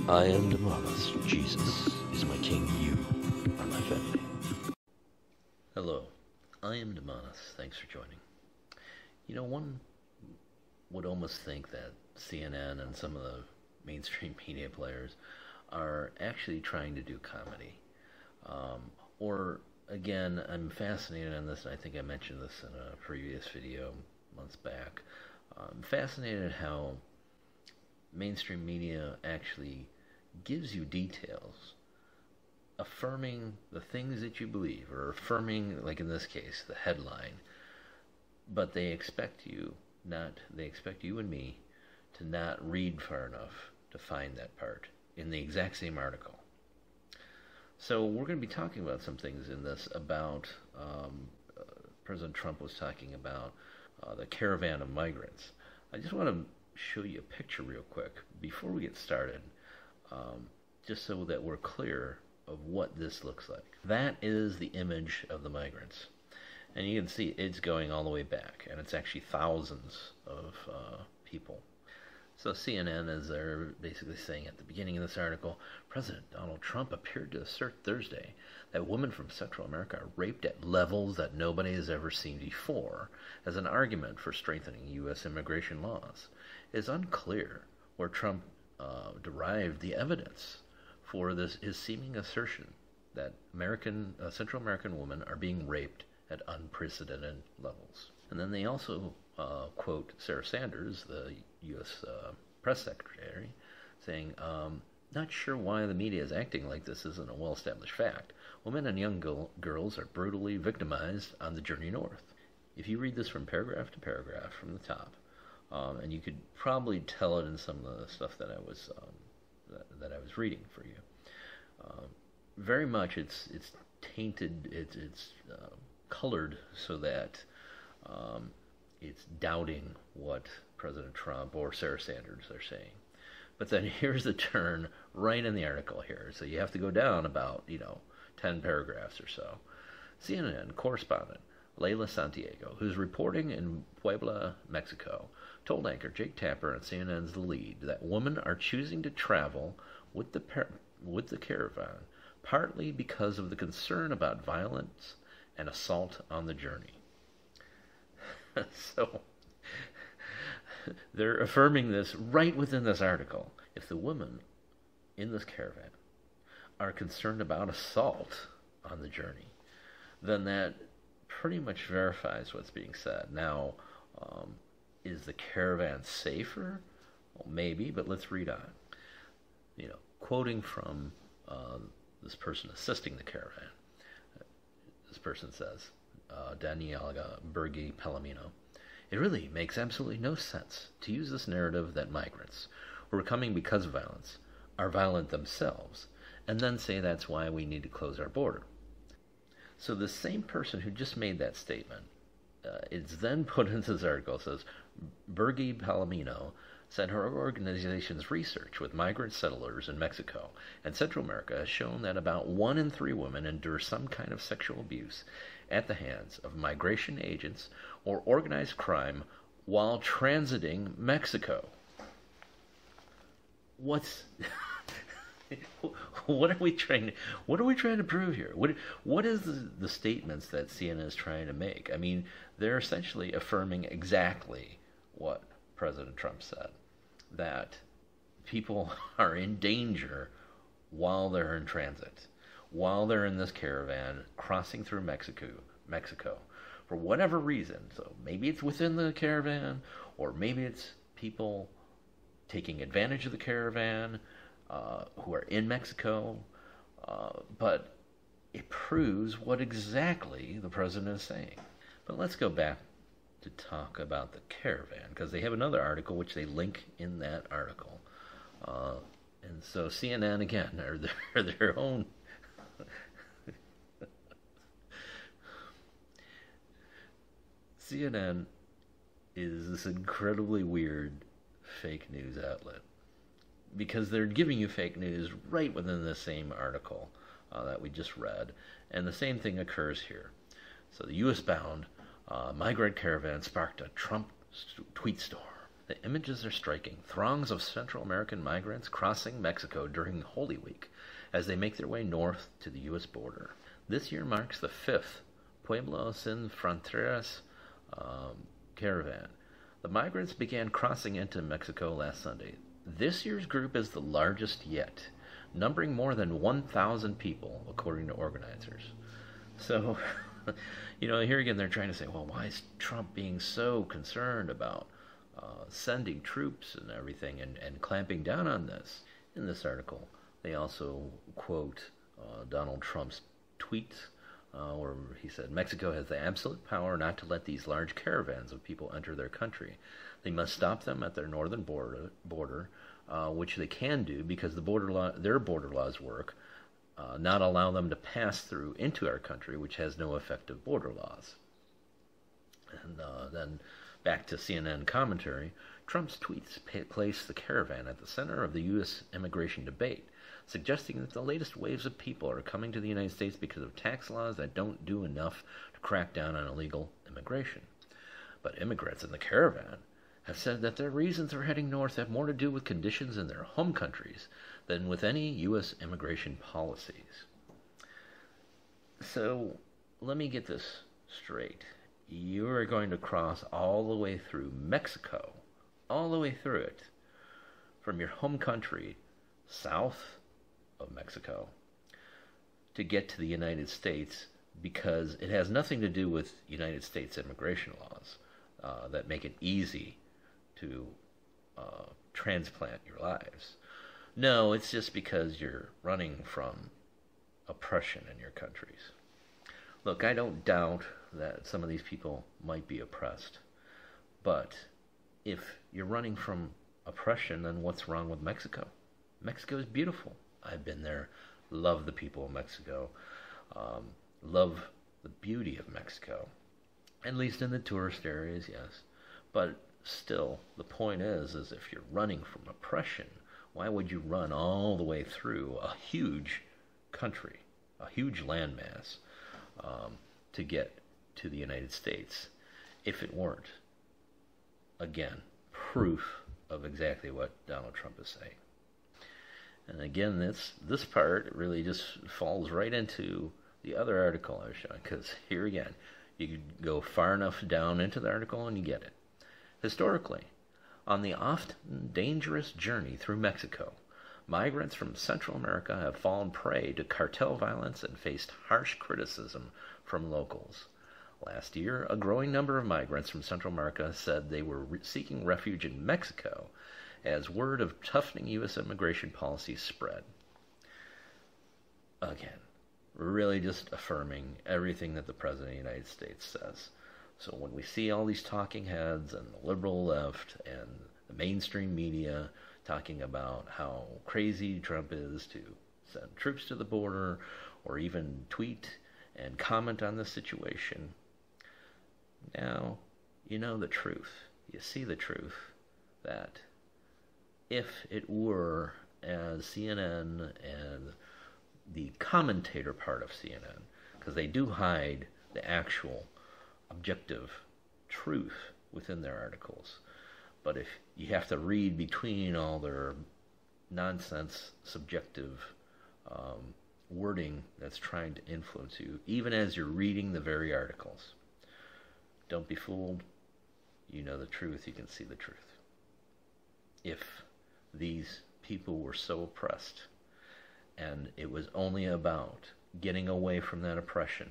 I am Damonous. Jesus is my king. You are my family. Hello, I am Damonous. Thanks for joining. You know, one would almost think that CNN and some of the mainstream media players are actually trying to do comedy. Or, again, I'm fascinated on this, and I think I mentioned this in a previous video months back. I'm fascinated how mainstream media actually gives you details affirming the things that you believe, or affirming, like in this case, the headline, but they expect you and me to not read far enough to find that part in the exact same article. So we're going to be talking about some things in this about President Trump was talking about the caravan of migrants. I just want to show you a picture real quick before we get started, just so that we're clear of what this looks like. That is the image of the migrants. And you can see it's going all the way back, and it's actually thousands of people. So CNN, as they're basically saying at the beginning of this article, President Donald Trump appeared to assert Thursday that women from Central America are raped at levels that nobody has ever seen before as an argument for strengthening U.S. immigration laws. It is unclear where Trump derived the evidence for his seeming assertion that Central American women are being raped at unprecedented levels. And then they also quote Sarah Sanders, the U.S. press secretary, saying, not sure why the media is acting like this isn't a well-established fact. Women and young girls are brutally victimized on the journey north. If you read this from paragraph to paragraph from the top, and you could probably tell it in some of the stuff that I was reading for you, very much it's tainted, it's colored so that it's doubting what President Trump or Sarah Sanders are saying. But then here's the turn right in the article here. So you have to go down about, 10 paragraphs or so. CNN correspondent Leila Santiago, who's reporting in Puebla, Mexico, told anchor Jake Tapper on CNN's The Lead that women are choosing to travel with the caravan, partly because of the concern about violence and assault on the journey. So they're affirming this right within this article. If the women in this caravan are concerned about assault on the journey, then that pretty much verifies what's being said. Now, is the caravan safer? Well, maybe, but let's read on. Quoting from this person assisting the caravan, this person says, Daniela Bergi Palomino, it really makes absolutely no sense to use this narrative that migrants who are coming because of violence are violent themselves, and then say that's why we need to close our border. So the same person who just made that statement, it's then put into this article, says, Bergi Palomino said her organization's research with migrant settlers in Mexico and Central America has shown that about 1 in 3 women endure some kind of sexual abuse at the hands of migration agents or organized crime while transiting Mexico. What are we trying to prove here? What is the statements that CNN is trying to make? I mean, they're essentially affirming exactly what President Trump said, that people are in danger while they're in transit, while they're in this caravan crossing through Mexico, for whatever reason. So maybe it's within the caravan, or maybe it's people taking advantage of the caravan who are in Mexico, but it proves what exactly the president is saying. But let's go back to talk about the caravan, because they have another article which they link in that article. And so CNN, again, are their own... CNN is this incredibly weird fake news outlet, because they're giving you fake news right within the same article that we just read, and the same thing occurs here. So the U.S.-bound Migrant Caravan sparked a Trump tweet storm. The images are striking. Throngs of Central American migrants crossing Mexico during Holy Week as they make their way north to the U.S. border. This year marks the 5th Pueblo Sin Fronteras Caravan. The migrants began crossing into Mexico last Sunday. This year's group is the largest yet, numbering more than 1,000 people, according to organizers. So, here again they're trying to say, well, why is Trump being so concerned about sending troops and everything and clamping down on this? In this article, they also quote Donald Trump's tweets where he said, Mexico has the absolute power not to let these large caravans of people enter their country. They must stop them at their northern border, which they can do because their border laws work, not allow them to pass through into our country, which has no effective border laws. And then back to CNN commentary, Trump's tweets place the caravan at the center of the U.S. immigration debate, suggesting that the latest waves of people are coming to the United States because of tax laws that don't do enough to crack down on illegal immigration. But immigrants in the caravan have said that their reasons for heading north have more to do with conditions in their home countries than with any U.S. immigration policies. So, let me get this straight. You are going to cross all the way through Mexico, all the way through it, from your home country, south of Mexico, to get to the United States, because it has nothing to do with United States immigration laws that make it easy to transplant your lives. No, it's just because you're running from oppression in your countries. Look, I don't doubt that some of these people might be oppressed, but if you're running from oppression, then what's wrong with Mexico? Mexico is beautiful. I've been there, love the people of Mexico, love the beauty of Mexico, at least in the tourist areas, yes. But still, the point is if you're running from oppression, why would you run all the way through a huge country, a huge landmass, to get to the United States, if it weren't, again, proof of exactly what Donald Trump is saying? And again, this part really just falls right into the other article I was showing, because here again, you could go far enough down into the article and you get it. Historically, on the often dangerous journey through Mexico, migrants from Central America have fallen prey to cartel violence and faced harsh criticism from locals. Last year, a growing number of migrants from Central America said they were seeking refuge in Mexico as word of toughening U.S. immigration policies spread. Again, really just affirming everything that the President of the United States says. So when we see all these talking heads and the liberal left and the mainstream media talking about how crazy Trump is to send troops to the border or even tweet and comment on the situation, now you know the truth. You see the truth that if it were as CNN and the commentator part of CNN, because they do hide the actual objective truth within their articles, but if you have to read between all their nonsense subjective wording that's trying to influence you, even as you're reading the very articles, don't be fooled. You know the truth. You can see the truth. If these people were so oppressed and it was only about getting away from that oppression,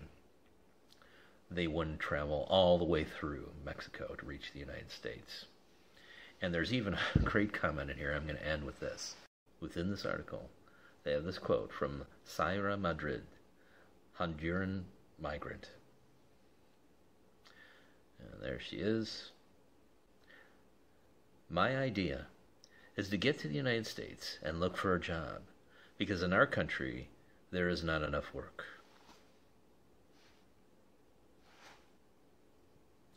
they wouldn't travel all the way through Mexico to reach the United States. And there's even a great comment in here. I'm going to end with this. Within this article, they have this quote from Zaira Madrid, Honduran migrant. And there she is. My idea is to get to the United States and look for a job, because in our country, there is not enough work.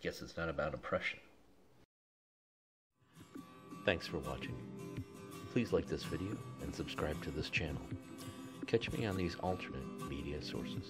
Guess it's not about oppression. Thanks for watching. Please like this video and subscribe to this channel. Catch me on these alternate media sources.